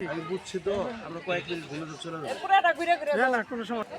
আমি বুঝছি তো আমরা কয়েক মিনিট ঘুরে তো চলে যাবো পুরাটা ঘুরে ঘুরে না কোনো সমস্যা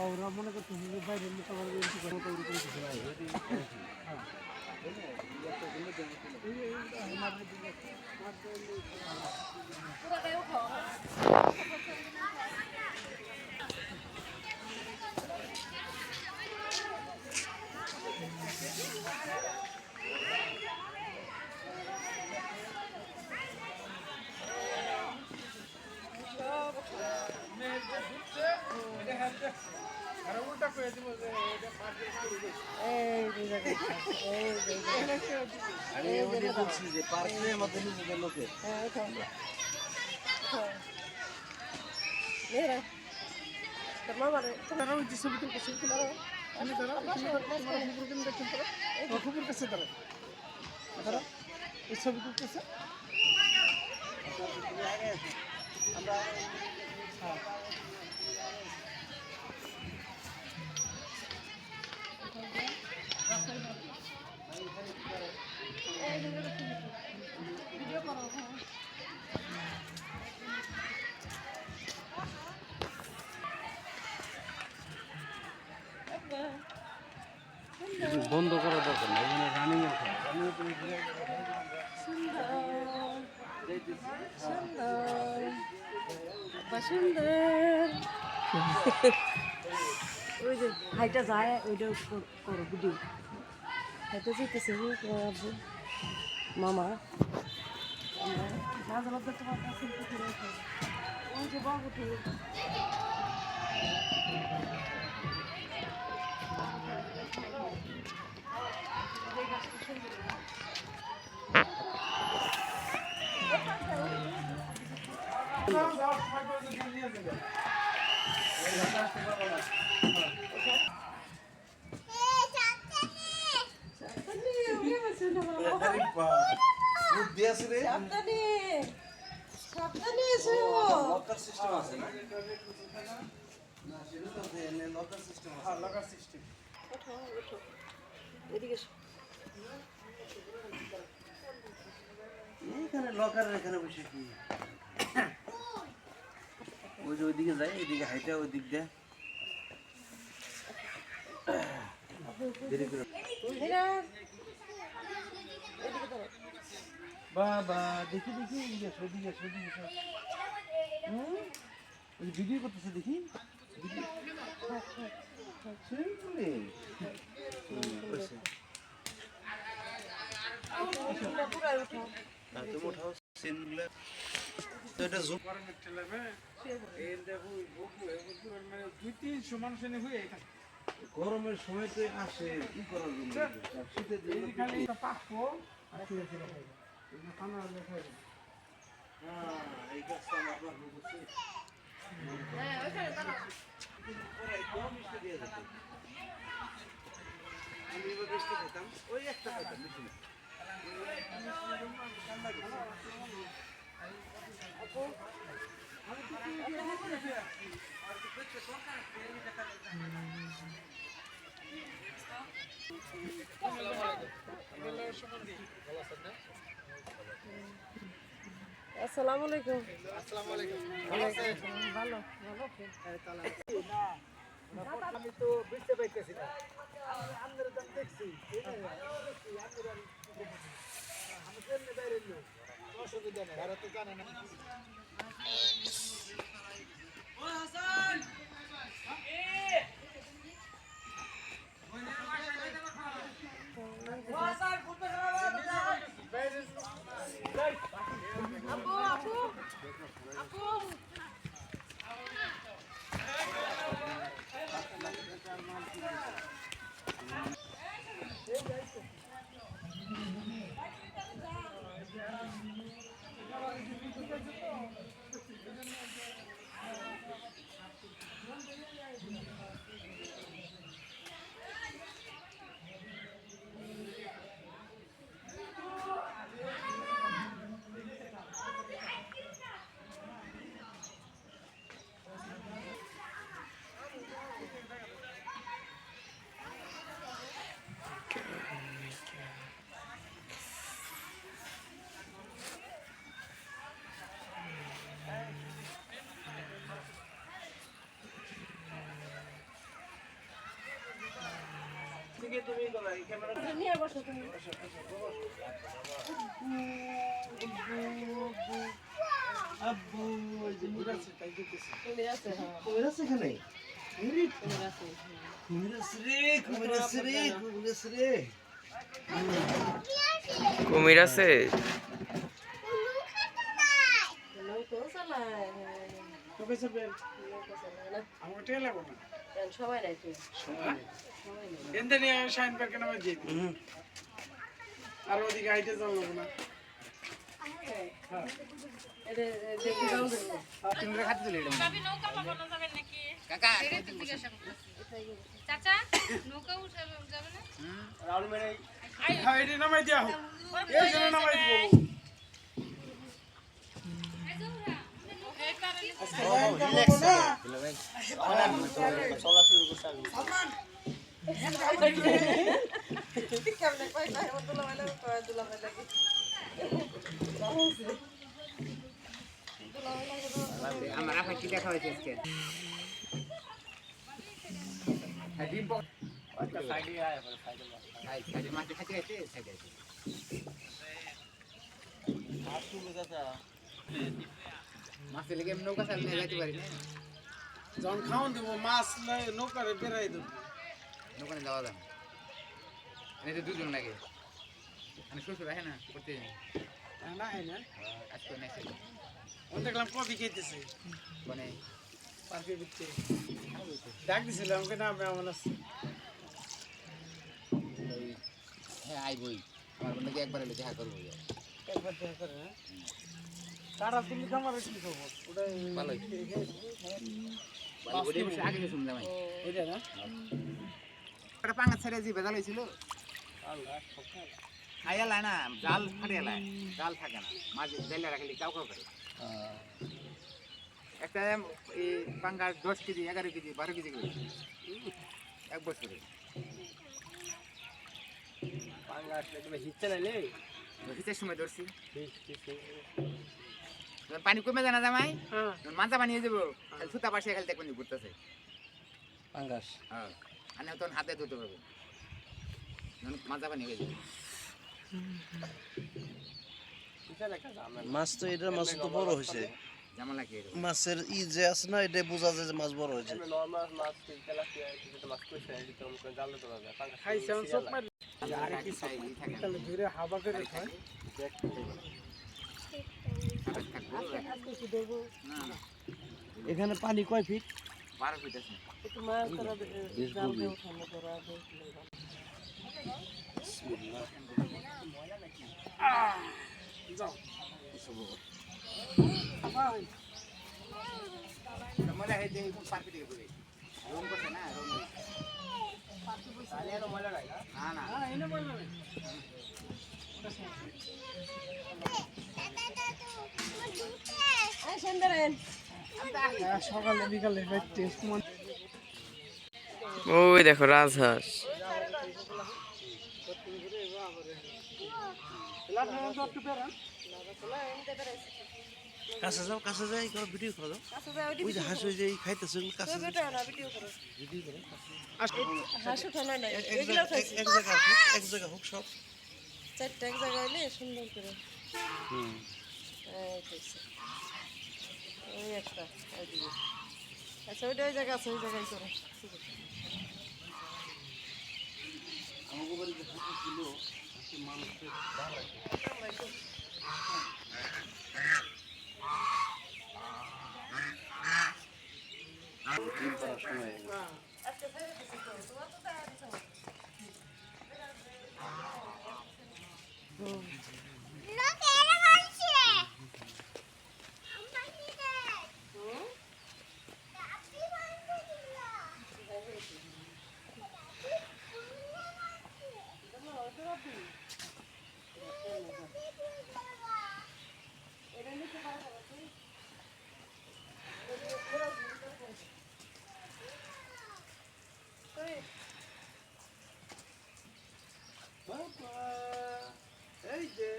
ওরা মনে করতেছে যে বাইরের লোক আমার আমি বলছি যে পার্কে আমাদের নিজেদের লোকে তারা ওই যে ছবি তুলতেছে আমি তারা খবর কাছে তারা এই ছবি তুলতেছে আমরা বন্ধ করা দরকার না এখানে রানিং সুন্দর ওই যে হাইটা যায় ওইটা করো ভিডিও হাইটা যেতেছে মামা ওই যে বাবু এখানে লকারের এখানে বসে কি ওই যে ওইদিকে যায় এইদিকে হাইটা ওই দিক দিয়ে বাবা দেখি দেখি ভিডিও করতেছে দেখি গরমের সময় তো আসে কি করার জন্য শীতের দিনে এই গাছটা আমার আমি এবার বেশি খেতাম ওই একটা খাইতাম বেশি না আসসালামু আলাইকুম ভালো আমি তো বুঝতে পারতেছি না আপনারা তো দেখছি আমি কেমনে বাইরে লোক অসুবিধা নেই আর তো জানে না নিয়ে বসো তুমি। আব্বু ওই যে কুমির আছে তাই দেখতেছি। কুমির আছে, হ্যাঁ। কুমির আছে এখানে? কুমির আছে, হ্যাঁ। কুমির আছে রে, কুমির আছে রে, কুমির আছে রে। কুমির আছে? নৌকো চালায়, হ্যাঁ। কবে যাবেন? নৌকো চালায় না। আমার টেয়া লাগবো না। কেন সবাই নাই তো? সময় সবাই নাই। এনতে নিয়ে শাইন পার্কে নামা যাই। আর ওদিকে হাইটে যাওয়া লাগবো না। এটা দেখি যাও দেখো। তুমি খাতে দিলে এটা। ভাবি নৌকা পাকানো যাবে নাকি? চাচা নৌকা উঠাবে যাবে না? হাইটে নামাই দিয়া হোক। এই জন্য নামাই দিব। কেমনে কয় কয় ও দুলাভাই লাগে, কয় দুলাভাই লাগে। আমার আপা কি দেখা হয়েছে আজকে সাইডে মাঠে খাইতে খাইতে সাইডে মাছের লেগে আমি নৌকা চালিয়ে যাইতে পারি না যখন খাওয়ান দিব মাছ নৌকারে বেড়াই দেবো। নৌকানে যাওয়া যায় না তো দুজন লাগে মানে শ্বশুর আসে না করতে না হয় না আজকে নেই ওন দেখলাম কফি খেতেছে মানে পার্কের ভিতরে ডাক দিছিল আমাকে না আমি আমার আছে হ্যাঁ আইবই আমার বন্ধুকে একবার এলে দেখা করবো একবার দেখা করে না তারা তুমি খামারে কি খবর ওটা ভালোই আগে গেছিলাম জামাই এটা না একটা পাঙ্গা ছেড়ে যে বেজাল হয়েছিল খাইয়ালায় না জাল ফাটিয়ালায় জাল থাকে না মাঝে জালে রাখলে কাউ কাউ করে একটা এই পাঙ্গা 10 কেজি 11 কেজি 12 কেজি করে এক বছরে পাঙ্গা আসলে তুমি হিচ্ছে নাইলে শীতের সময় ধরছি পানি কমে যায় না জামাই মাথা পানি হয়ে যাবো সুতা পাশে খালি দেখবেন ঘুরতেছে পাঙ্গাস হ্যাঁ আর তখন হাতে ধুতে পারবো মাথা পানি হয়ে যাবে মাছ তো এটার মাছ তো বড় হয়েছে জামালা কি মাছের ই যে আছে না এটা বোঝা যায় যে মাছ বড় হয়েছে খাইছে আমি সব মারি আরে কি তাহলে ধরে হাবা করে খায় এখানে পানি কয় ফিট 12 ফিট আছে একটু মাছ ধরা জাল দিয়ে উঠানো ধরা যাও ময়লা হয়ে যায় পার্কে থেকে ঘুরে রুম করছে না রুম না সকালে বিকালে টেস্ট ওই দেখো রাজহাঁস। কাছে যাও ভিডিও করে দাও ওই যে হাঁস ওই যে খাইতেছে কাছে ভিডিও করো হাঁস উঠানো নাই, এক এগুলো খাইছি। জায়গা হোক সব চারটা এক জায়গায় হইলে সুন্দর করে এই খাইছে। ওই একটা ওইদিকে। আচ্ছা ওইটা ওই জায়গা আছে, ওই জায়গায় করো। ঠিক আছে। এই যে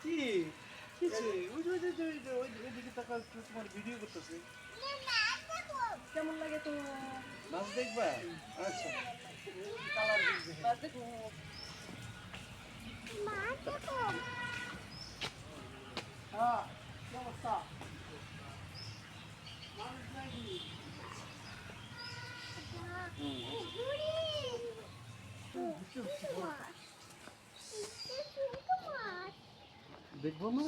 কি ওইদিকে তাকা তোমার ভিডিও করতেছে কেমন লাগে তো মাছ দেখবা আচ্ছা মাছ দেখো হ্যাঁ কি অবস্থা দেখবো মা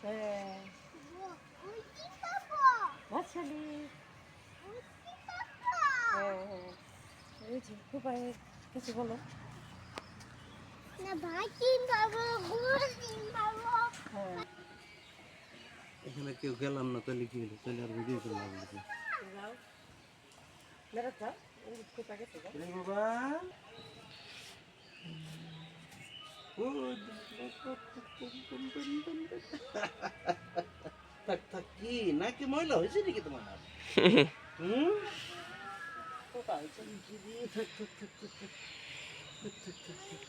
হ্যাঁ বাচ্চালি হ্যাঁ হ্যাঁ এই যে খুব কিছু বলো হ্যাঁ এখানে কেউ গেলাম না তাহলে কি হলো তাহলে আর ভিডিও করলাম না যাও মেরাটা এই কোথা গেছে গো রে বাবা থাক থাক কি নাকি ময়লা হয়েছে নাকি তোমার হুম কোথা হয়েছে কি দিয়ে থাক থাক থাক থাক থাক থাক থাক থাক থাক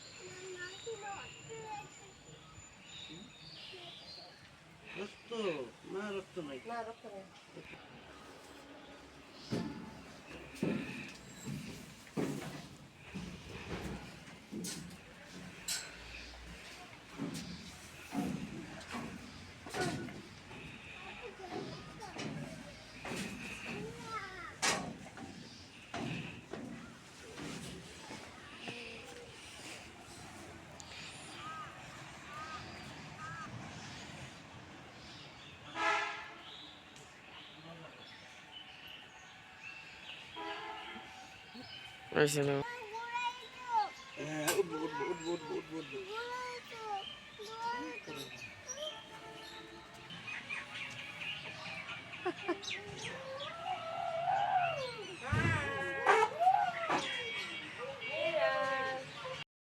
রক্ত না রক্ত নাই না রক্ত নেই ওইসে না হ্যাঁ উঠবো উঠবো উঠবো উঠবো উঠবো উঠবো